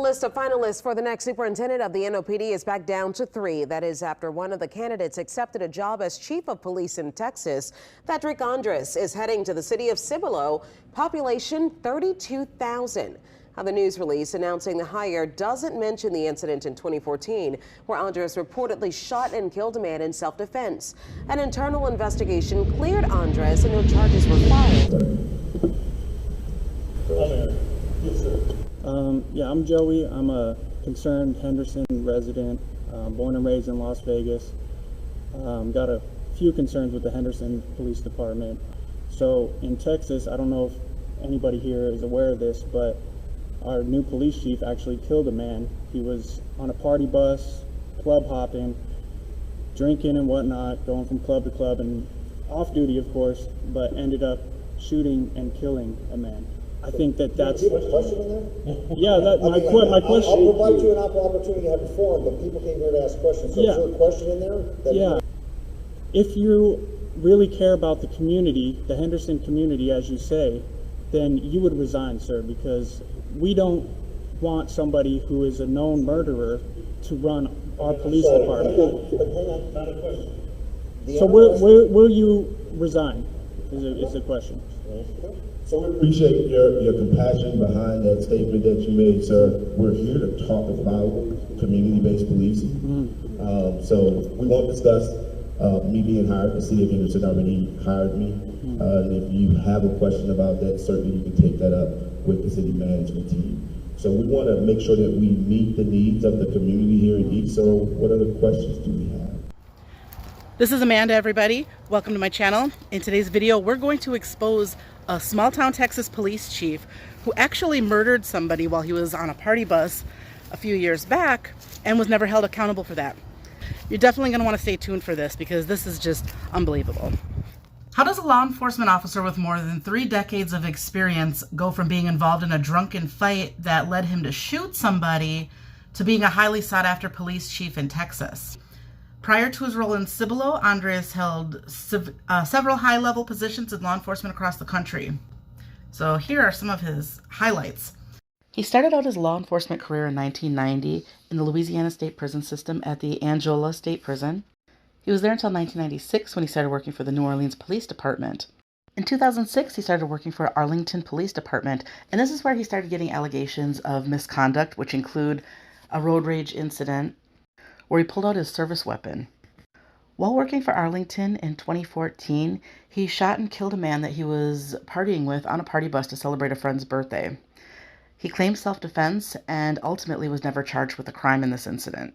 List of finalists for the next superintendent of the NOPD is back down to 3. That is after one of the candidates accepted a job as chief of police in Texas. Thedrick Andres is heading to the city of Cibolo, population 32,000. The news release announcing the hire doesn't mention the incident in 2014 where Andres reportedly shot and killed a man in self-defense. An internal investigation cleared Andres and no charges were filed. Yes, sir. Yeah, I'm Joey. I'm a concerned Henderson resident, born and raised in Las Vegas. Got a few concerns with the Henderson Police Department. So in Texas, I don't know if anybody here is aware of this, but our new police chief actually killed a man. He was on a party bus, club hopping, drinking and whatnot, going from club to club and off duty, of course, but ended up shooting and killing a man. I think that's... People question in there? Yeah, my question... I'll provide you an opportunity to have a forum, but people came here to ask questions. So yeah. Is there a question in there? Yeah. If you really care about the community, the Henderson community, as you say, then you would resign, sir, because we don't want somebody who is a known murderer to run our police department. Hang on. Not a question. So will you resign, is the question. So we appreciate your compassion behind that statement that you made, sir. We're here to talk about community-based policing. So we won't discuss me being hired. The city of Henderson already hired me. And if you have a question about that, certainly you can take that up with the city management team. So we want to make sure that we meet the needs of the community here in East. So what other questions do we have? This is Amanda, everybody. Welcome to my channel. In today's video, we're going to expose a small-town Texas police chief who actually murdered somebody while he was on a party bus a few years back and was never held accountable for that. You're definitely going to want to stay tuned for this because this is just unbelievable. How does a law enforcement officer with more than 3 decades of experience go from being involved in a drunken fight that led him to shoot somebody to being a highly sought-after police chief in Texas? Prior to his role in Cibolo, Andres held several high-level positions in law enforcement across the country. So here are some of his highlights. He started out his law enforcement career in 1990 in the Louisiana State Prison System at the Angola State Prison. He was there until 1996 when he started working for the New Orleans Police Department. In 2006, he started working for Arlington Police Department, and this is where he started getting allegations of misconduct, which include a road rage incident, where he pulled out his service weapon. While working for Arlington in 2014, he shot and killed a man that he was partying with on a party bus to celebrate a friend's birthday. He claimed self-defense and ultimately was never charged with a crime in this incident.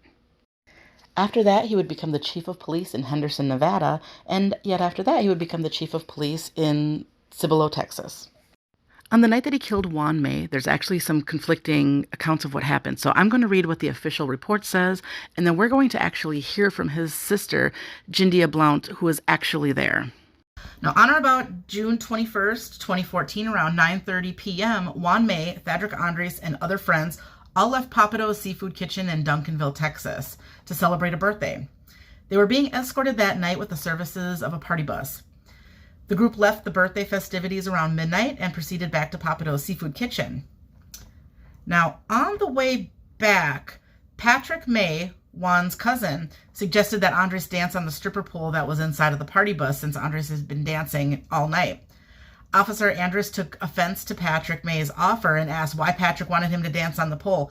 After that, he would become the chief of police in Henderson, Nevada, and yet after that, he would become the chief of police in Cibolo, Texas. On the night that he killed Juan May, there's actually some conflicting accounts of what happened. So I'm going to read what the official report says, and then we're going to actually hear from his sister, Jindia Blount, who was actually there. Now, on or about June 21st, 2014, around 9:30 p.m., Juan May, Thedrick Andres, and other friends all left Pappadeaux's Seafood Kitchen in Duncanville, Texas, to celebrate a birthday. They were being escorted that night with the services of a party bus. The group left the birthday festivities around midnight and proceeded back to Pappadeaux's Seafood Kitchen. Now, on the way back, Patrick May, Juan's cousin, suggested that Andres dance on the stripper pole that was inside of the party bus since Andres has been dancing all night. Officer Andres took offense to Patrick May's offer and asked why Patrick wanted him to dance on the pole,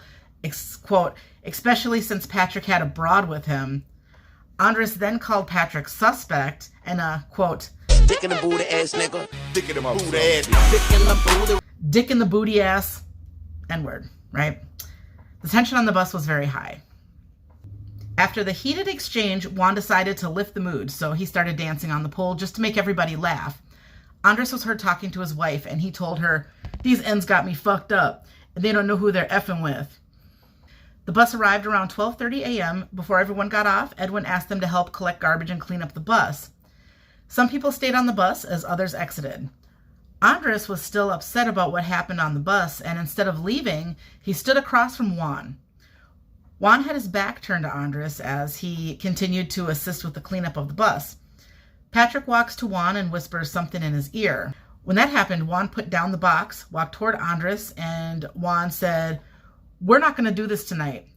quote, especially since Patrick had a broad with him. Andres then called Patrick suspect and quote, dick in the booty ass nigga. Dick in the booty ass. Dick in the booty ass. N-word, right? The tension on the bus was very high. After the heated exchange, Juan decided to lift the mood, so he started dancing on the pole just to make everybody laugh. Andres was heard talking to his wife, and he told her, "These ends got me fucked up, and they don't know who they're effing with." The bus arrived around 12:30 a.m. Before everyone got off, Edwin asked them to help collect garbage and clean up the bus. Some people stayed on the bus as others exited. Andres was still upset about what happened on the bus, and instead of leaving, he stood across from Juan. Juan had his back turned to Andres as he continued to assist with the cleanup of the bus. Patrick walks to Juan and whispers something in his ear. When that happened, Juan put down the box, walked toward Andres, and Juan said, "We're not going to do this tonight."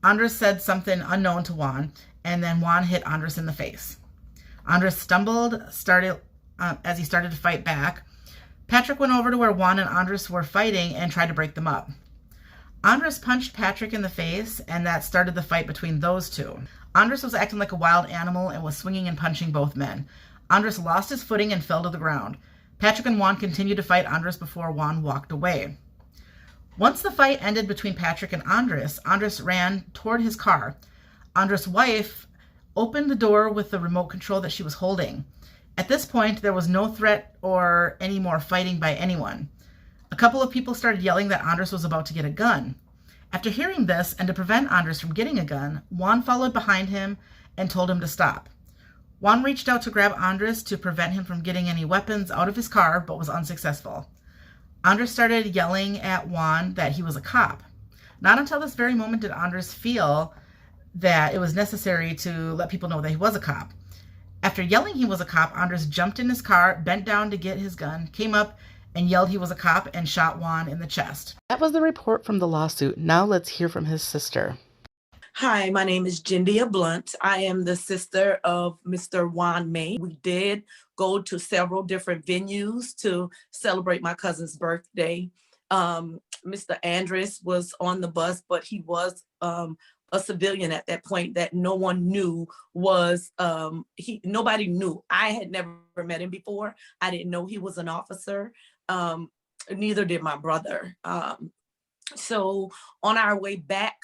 Andres said something unknown to Juan, and then Juan hit Andres in the face. Andres stumbled as he started to fight back. Patrick went over to where Juan and Andres were fighting and tried to break them up. Andres punched Patrick in the face, and that started the fight between those two. Andres was acting like a wild animal and was swinging and punching both men. Andres lost his footing and fell to the ground. Patrick and Juan continued to fight Andres before Juan walked away. Once the fight ended between Patrick and Andres, Andres ran toward his car. Andres' wife opened the door with the remote control that she was holding. At this point, there was no threat or any more fighting by anyone. A couple of people started yelling that Andres was about to get a gun. After hearing this, and to prevent Andres from getting a gun, Juan followed behind him and told him to stop. Juan reached out to grab Andres to prevent him from getting any weapons out of his car, but was unsuccessful. Andres started yelling at Juan that he was a cop. Not until this very moment did Andres feel that it was necessary to let people know that he was a cop. After yelling he was a cop, Andres jumped in his car, bent down to get his gun, came up and yelled he was a cop, and shot Juan in the chest. That was the report from the lawsuit. Now let's hear from his sister. Hi, my name is Jindia Blunt. I am the sister of Mr. Juan May. We did go to several different venues to celebrate my cousin's birthday. Mr. Andres was on the bus, but he was a civilian at that point that no one knew was, nobody knew. I had never met him before. I didn't know he was an officer. Neither did my brother. So on our way back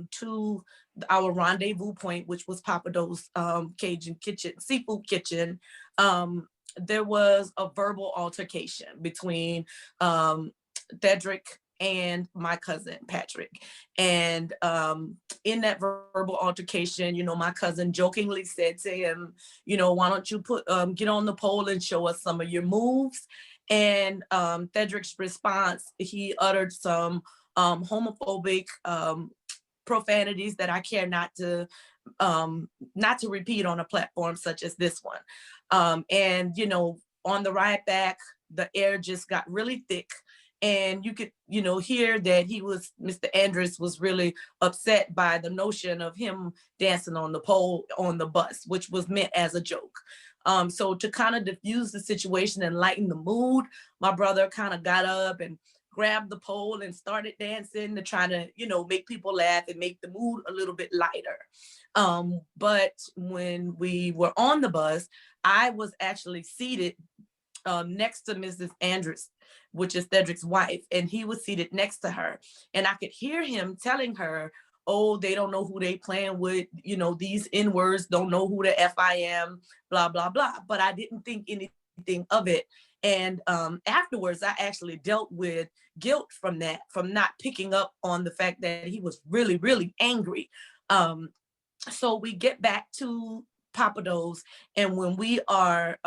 to our rendezvous point, which was Papa Do's Cajun kitchen, seafood kitchen, there was a verbal altercation between Thedrick and my cousin Patrick. And in that verbal altercation, my cousin jokingly said to him, why don't you get on the pole and show us some of your moves? And Thedrick's response, he uttered some homophobic profanities that I care not to repeat on a platform such as this one. And on the ride back, the air just got really thick, and you could hear that Mr. Andres was really upset by the notion of him dancing on the pole on the bus, which was meant as a joke. So to kind of diffuse the situation and lighten the mood, my brother kind of got up and grabbed the pole and started dancing to try to, make people laugh and make the mood a little bit lighter. But when we were on the bus, I was actually seated next to Mrs. Andres, which is Thedrick's wife, and he was seated next to her. And I could hear him telling her, oh, they don't know who they playing with, these N-words, don't know who the F I am, blah, blah, blah. But I didn't think anything of it. And afterwards, I actually dealt with guilt from not picking up on the fact that he was really, really angry. So we get back to Papa Do's, and when we are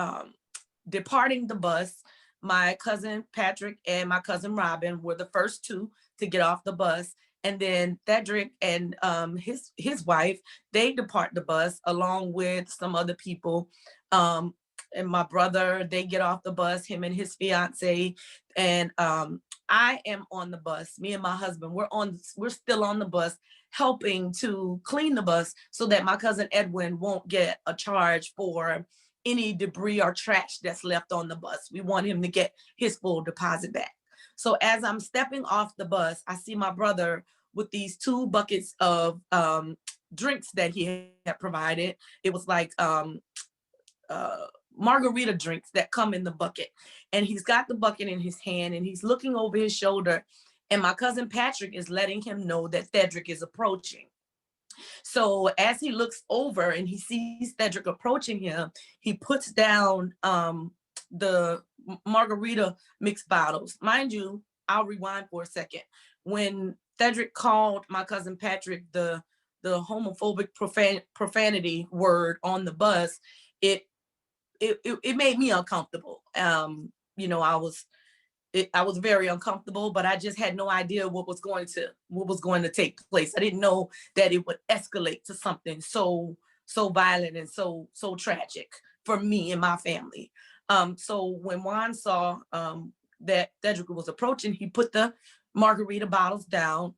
departing the bus, my cousin Patrick and my cousin Robin were the first two to get off the bus. And then Thedrick and his wife, they depart the bus along with some other people. And my brother, they get off the bus, him and his fiance. And I am on the bus. Me and my husband, we're still on the bus, helping to clean the bus so that my cousin Edwin won't get a charge for any debris or trash that's left on the bus. We want him to get his full deposit back. So as I'm stepping off the bus, I see my brother with these 2 buckets of drinks that he had provided. It was like margarita drinks that come in the bucket. And he's got the bucket in his hand and he's looking over his shoulder. And my cousin Patrick is letting him know that Thedrick is approaching. So as he looks over and he sees Thedrick approaching him, he puts down the margarita mixed bottles. Mind you, I'll rewind for a second. When Thedrick called my cousin Patrick the homophobic profanity word on the bus, it made me uncomfortable. I was very uncomfortable, but I just had no idea what was going to take place. I didn't know that it would escalate to something so violent and so tragic for me and my family. So when Juan saw that Thedrick was approaching, he put the margarita bottles down,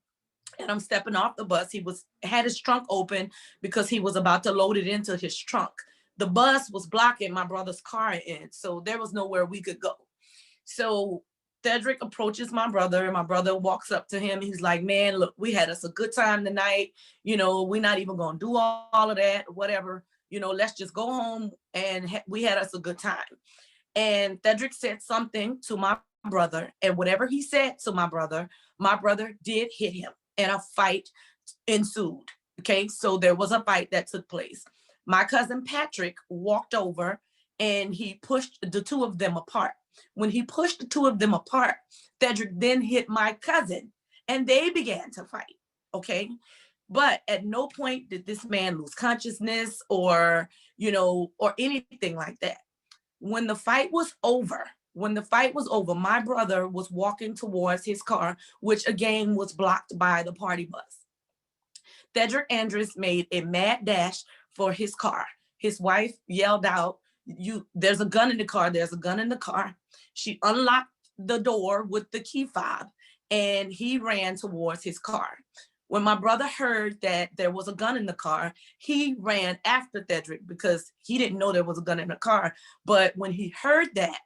and I'm stepping off the bus. He had his trunk open because he was about to load it into his trunk. The bus was blocking my brother's car in, so there was nowhere we could go. So Thedrick approaches my brother, and my brother walks up to him. He's like, man, look, we had us a good time tonight. You know, we're not even going to do all of that, whatever. You know, let's just go home, and we had us a good time. And Thedrick said something to my brother, and whatever he said to my brother did hit him, and a fight ensued. Okay, so there was a fight that took place. My cousin Patrick walked over and he pushed the two of them apart. When he pushed the two of them apart, Thedrick then hit my cousin and they began to fight. Okay, but at no point did this man lose consciousness or, you know, or anything like that. When the fight was over, my brother was walking towards his car, which again was blocked by the party bus. Thedrick Andres made a mad dash for his car. His wife yelled out, there's a gun in the car, there's a gun in the car. She unlocked the door with the key fob and he ran towards his car. When my brother heard that there was a gun in the car, he ran after Thedrick because he didn't know there was a gun in the car. But when he heard that,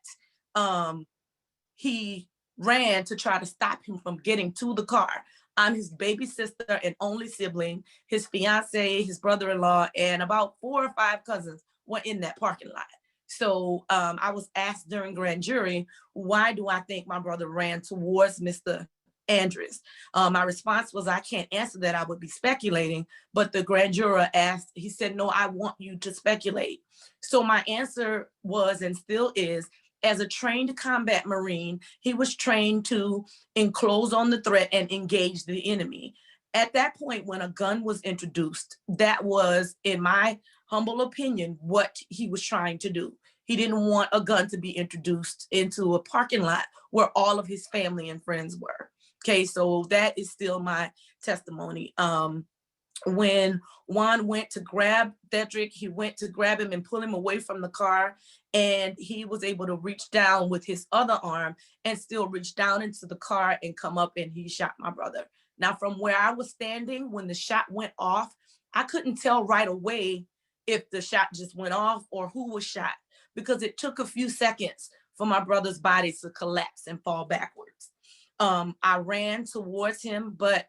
he ran to try to stop him from getting to the car. I'm his baby sister and only sibling. His fiance, his brother-in-law, and about 4 or 5 cousins were in that parking lot. So I was asked during grand jury, why do I think my brother ran towards Mr. Andres? My response was, I can't answer that. I would be speculating. But the grand juror asked, he said, no, I want you to speculate. So my answer was and still is, as a trained combat Marine, he was trained to enclose on the threat and engage the enemy. At that point, when a gun was introduced, that was, in my humble opinion, what he was trying to do. He didn't want a gun to be introduced into a parking lot where all of his family and friends were. Okay, so that is still my testimony. When Juan went to grab Thedrick, he went to grab him and pull him away from the car, and he was able to reach down with his other arm and still reach down into the car and come up, and he shot my brother. Now, from where I was standing, when the shot went off, I couldn't tell right away if the shot just went off or who was shot, because it took a few seconds for my brother's body to collapse and fall backwards. I ran towards him, but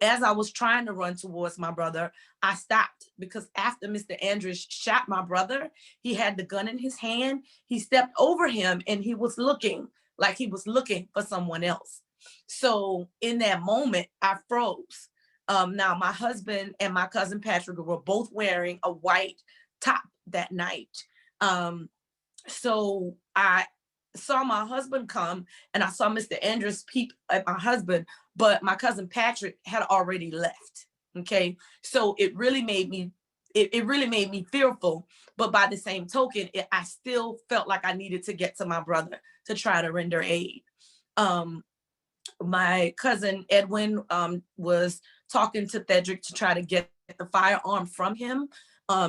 as I was trying to run towards my brother, I stopped because after Mr. Andres shot my brother, he had the gun in his hand. He stepped over him and he was looking like he was looking for someone else. So in that moment, I froze. Now my husband and my cousin Patrick were both wearing a white top that night. So I saw my husband come and I saw Mr. Andres peep at my husband, but my cousin Patrick had already left. Okay, so it really made me fearful, but by the same token, I still felt like I needed to get to my brother to try to render aid. My cousin Edwin was talking to Thedrick to try to get the firearm from him.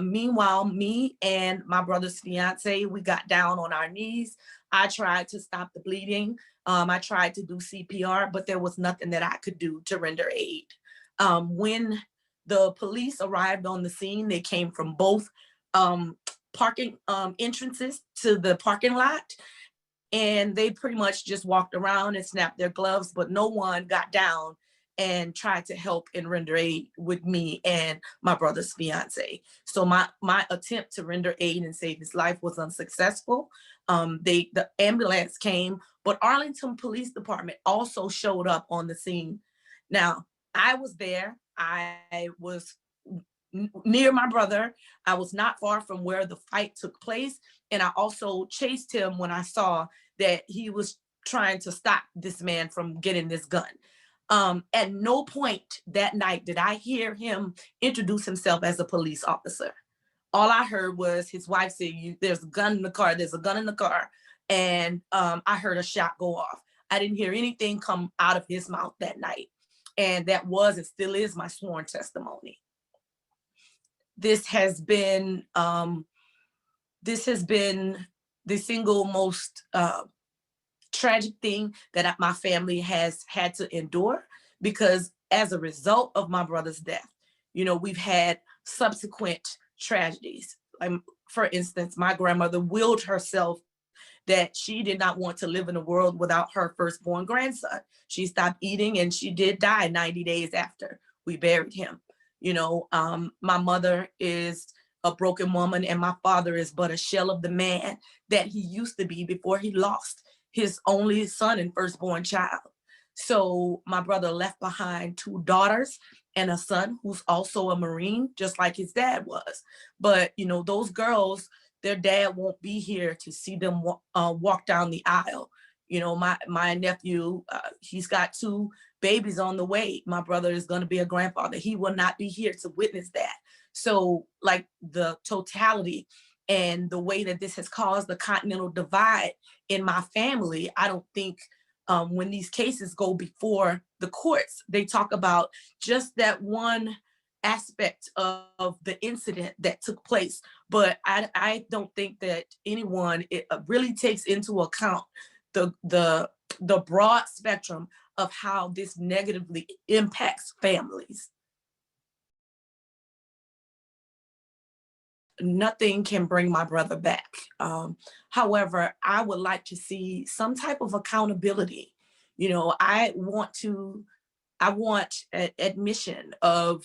Meanwhile, me and my brother's fiance, we got down on our knees. I tried to stop the bleeding. I tried to do CPR, but there was nothing that I could do to render aid. When the police arrived on the scene, they came from both parking entrances to the parking lot, and they pretty much just walked around and snapped their gloves, but no one got down and tried to help and render aid with me and my brother's fiance. So my attempt to render aid and save his life was unsuccessful. The ambulance came, but Arlington Police Department also showed up on the scene. Now, I was there. I was near my brother. I was not far from where the fight took place. And I also chased him when I saw that he was trying to stop this man from getting this gun. At no point that night did I hear him introduce himself as a police officer. All I heard was his wife say, there's a gun in the car, there's a gun in the car. And I heard a shot go off. I didn't hear anything come out of his mouth that night. And that was and still is my sworn testimony. This has been the single most tragic thing that my family has had to endure, because as a result of my brother's death, you know, we've had subsequent tragedies. Like, for instance, my grandmother willed herself that she did not want to live in a world without her firstborn grandson. She stopped eating, and she did die 90 days after we buried him. You know, my mother is a broken woman, and my father is but a shell of the man that he used to be before he lost his only son and firstborn child. So my brother left behind 2 daughters and a son who's also a Marine, just like his dad was. But, you know, those girls, their dad won't be here to see them walk down the aisle. You know, my nephew, he's got 2 babies on the way. My brother is going to be a grandfather. He will not be here to witness that. So, like, the totality and the way that this has caused the continental divide in my family, I don't think when these cases go before the courts, they talk about just that one aspect of the incident that took place. But I don't think that anyone really takes into account the broad spectrum of how this negatively impacts families. Nothing can bring my brother back. However, I would like to see some type of accountability. You know, I want admission of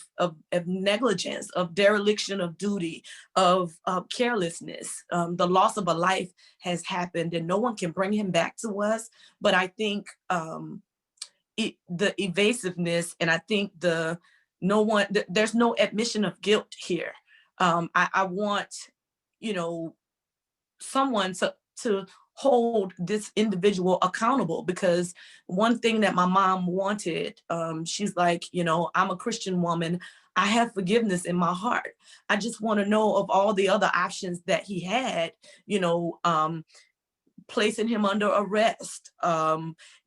negligence, of dereliction of duty, of carelessness. The loss of a life has happened, and no one can bring him back to us. But I think the evasiveness, and I think there's no admission of guilt here. I want, you know, someone to hold this individual accountable, because one thing that my mom wanted, she's like, you know, I'm a Christian woman. I have forgiveness in my heart. I just want to know of all the other options that he had, you know, placing him under arrest,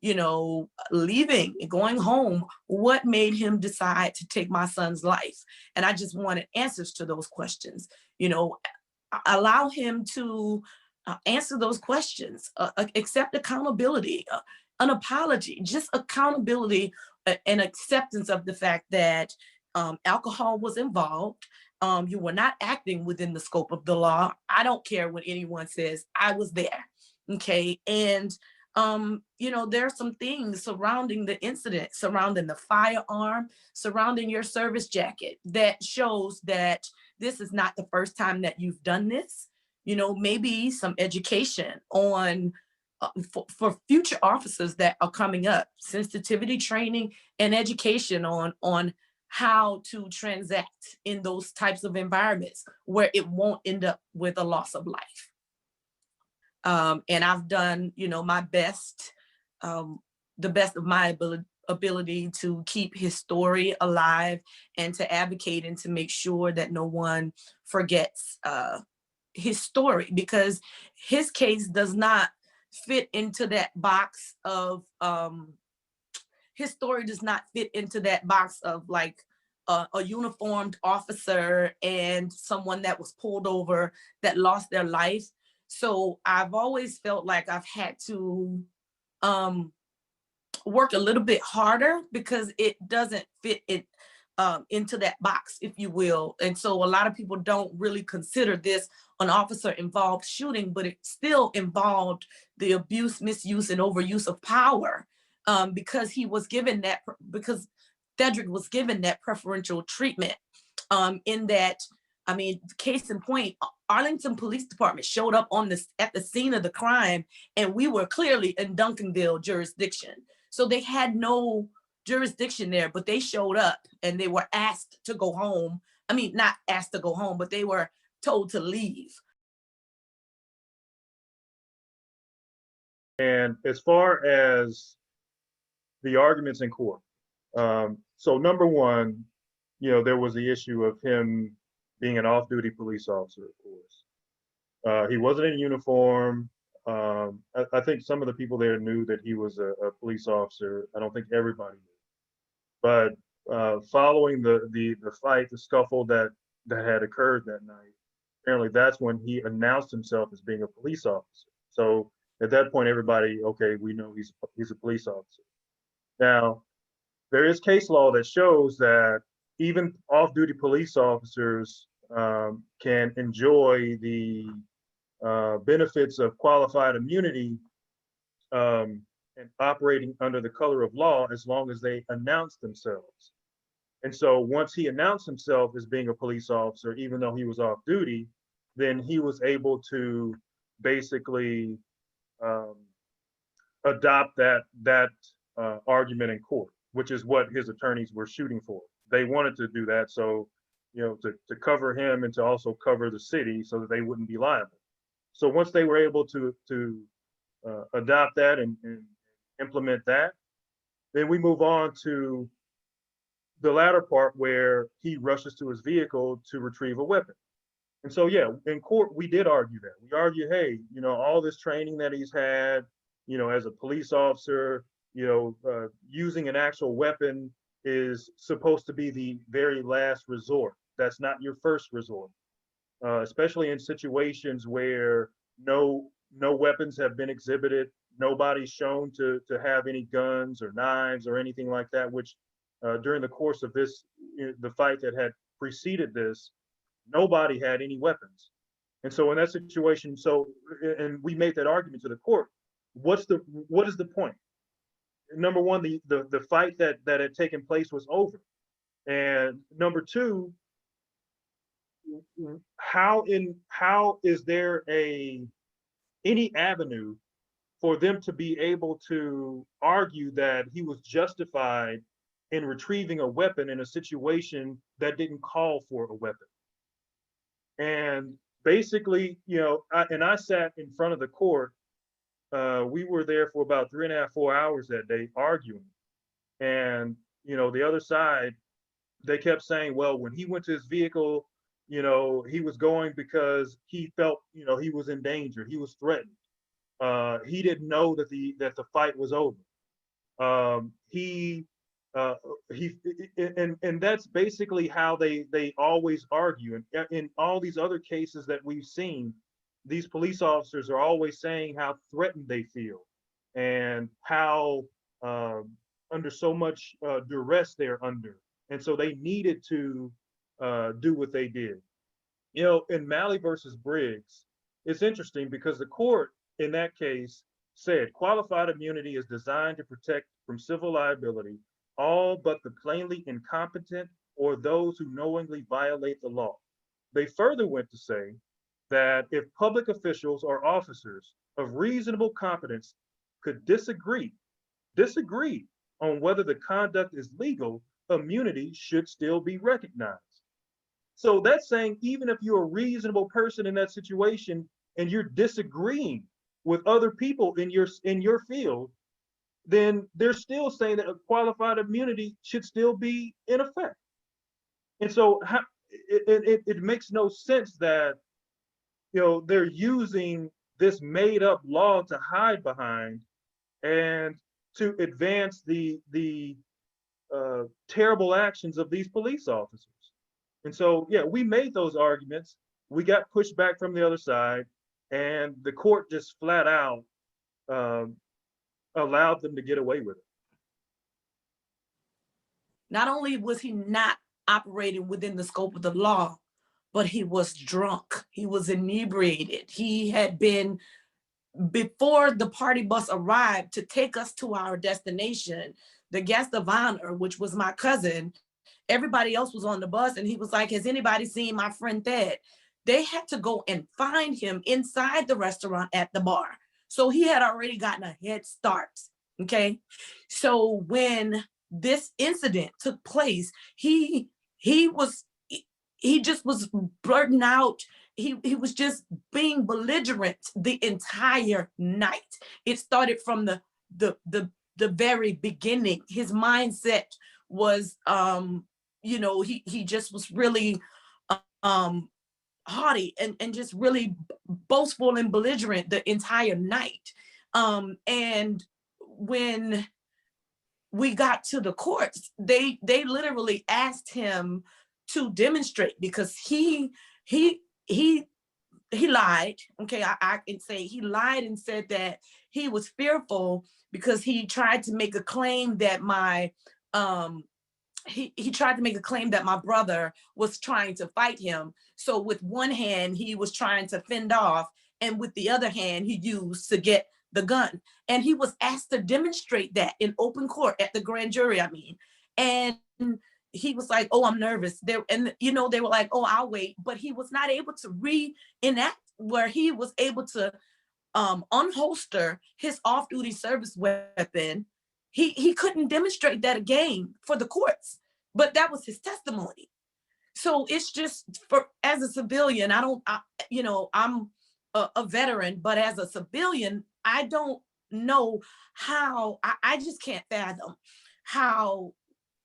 you know, leaving, going home. What made him decide to take my son's life? And I just wanted answers to those questions. You know, allow him to answer those questions, accept accountability, an apology, just accountability and acceptance of the fact that alcohol was involved. You were not acting within the scope of the law. I don't care what anyone says. I was there. Okay. And, you know, there are some things surrounding the incident, surrounding the firearm, surrounding your service jacket, that shows that this is not the first time that you've done this. You know, maybe some education on for future officers that are coming up, sensitivity training and education on how to transact in those types of environments where it won't end up with a loss of life. And I've done, you know, my best, the best of my ability to keep his story alive and to advocate and to make sure that no one forgets his story, because his case does not fit into that box of, his story does not fit into that box of like a uniformed officer and someone that was pulled over that lost their life. So I've always felt like I've had to work a little bit harder because it doesn't fit it into that box, if you will. And so a lot of people don't really consider this an officer involved shooting, but it still involved the abuse, misuse, and overuse of power, because he was given that, because Thedrick was given that preferential treatment, in that, I mean, case in point, Arlington Police Department showed up at the scene of the crime, and we were clearly in Duncanville jurisdiction. So they had no jurisdiction there, but they showed up and they were asked to go home. I mean, not asked to go home, but they were told to leave. And as far as the arguments in court, so number one, you know, there was the issue of him being an off-duty police officer, of course. He wasn't in uniform. I think some of the people there knew that he was a police officer. I don't think everybody knew. But following the fight, the scuffle that had occurred that night, apparently that's when he announced himself as being a police officer. So at that point, everybody, okay, we know he's a police officer. Now, there is case law that shows that even off-duty police officers can enjoy the benefits of qualified immunity and operating under the color of law as long as they announce themselves. And so once he announced himself as being a police officer, even though he was off duty, then he was able to basically adopt that argument in court, which is what his attorneys were shooting for. They wanted to do that, so to cover him and to also cover the city so that they wouldn't be liable. So once they were able to adopt that and implement that, then we move on to the latter part where he rushes to his vehicle to retrieve a weapon. And so, yeah, in court, we did argue that. We argued, hey, all this training that he's had, as a police officer, using an actual weapon is supposed to be the very last resort. That's not your first resort, especially in situations where no weapons have been exhibited. Nobody's shown to have any guns or knives or anything like that, which during the course of this, the fight that had preceded this, nobody had any weapons. And so in that situation, and we made that argument to the court, what is the point? Number one, the fight that had taken place was over. And number two, how is there any avenue for them to be able to argue that he was justified in retrieving a weapon in a situation that didn't call for a weapon? And basically, I sat in front of the court. We were there for about 3.5, 4 hours that day arguing. And, the other side, they kept saying, well, when he went to his vehicle, he was going because he felt, he was in danger. He was threatened. He didn't know that the fight was over. And that's basically how they always argue. And in all these other cases that we've seen, these police officers are always saying how threatened they feel and how under so much duress they're under. And so they needed to do what they did. In Malley versus Briggs, it's interesting because the court in that case said qualified immunity is designed to protect from civil liability all but the plainly incompetent or those who knowingly violate the law. They further went to say that if public officials or officers of reasonable competence could disagree on whether the conduct is legal, immunity should still be recognized. So that's saying even if you're a reasonable person in that situation and you're disagreeing with other people in your field, then they're still saying that a qualified immunity should still be in effect. And so it makes no sense that they're using this made up law to hide behind and to advance the terrible actions of these police officers. And so, yeah, we made those arguments. We got pushed back from the other side, and the court just flat out allowed them to get away with it. Not only was he not operating within the scope of the law, but he was drunk. He was inebriated. He had been, before the party bus arrived to take us to our destination, the guest of honor, which was my cousin, everybody else was on the bus, and he was like, has anybody seen my friend Thed? They had to go and find him inside the restaurant at the bar. So he had already gotten a head start, okay? So when this incident took place, he just was blurting out. He was just being belligerent the entire night. It started from the very beginning. His mindset was, he just was really haughty and just really boastful and belligerent the entire night. And when we got to the courts, they literally asked him to demonstrate because he lied. Okay, I can say he lied and said that he was fearful because he tried to make a claim that my he tried to make a claim that my brother was trying to fight him. So with one hand, he was trying to fend off, and with the other hand, he used to get the gun. And he was asked to demonstrate that in open court at the grand jury, I mean. And he was like, oh, I'm nervous. They were like, oh, I'll wait. But he was not able to reenact where he was able to unholster his off-duty service weapon. He couldn't demonstrate that again for the courts, but that was his testimony. So it's just, as a civilian, I'm a veteran, but as a civilian, I don't know how, I just can't fathom how,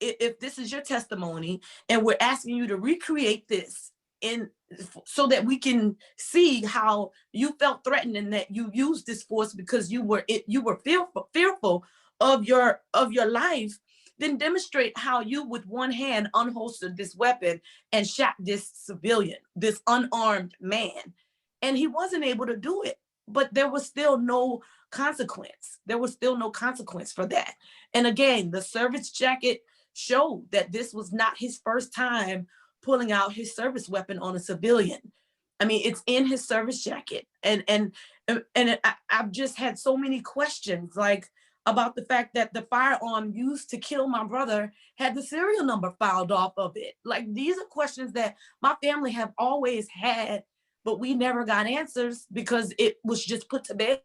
if this is your testimony and we're asking you to recreate this so that we can see how you felt threatened and that you used this force because you were fearful of your life, then demonstrate how you with one hand unholstered this weapon and shot this civilian, this unarmed man. And he wasn't able to do it, but there was still no consequence. There was still no consequence for that. And again, the service jacket showed that this was not his first time pulling out his service weapon on a civilian. I mean, it's in his service jacket. And I've just had so many questions, like about the fact that the firearm used to kill my brother had the serial number filed off of it. Like, these are questions that my family have always had, but we never got answers because it was just put to bed.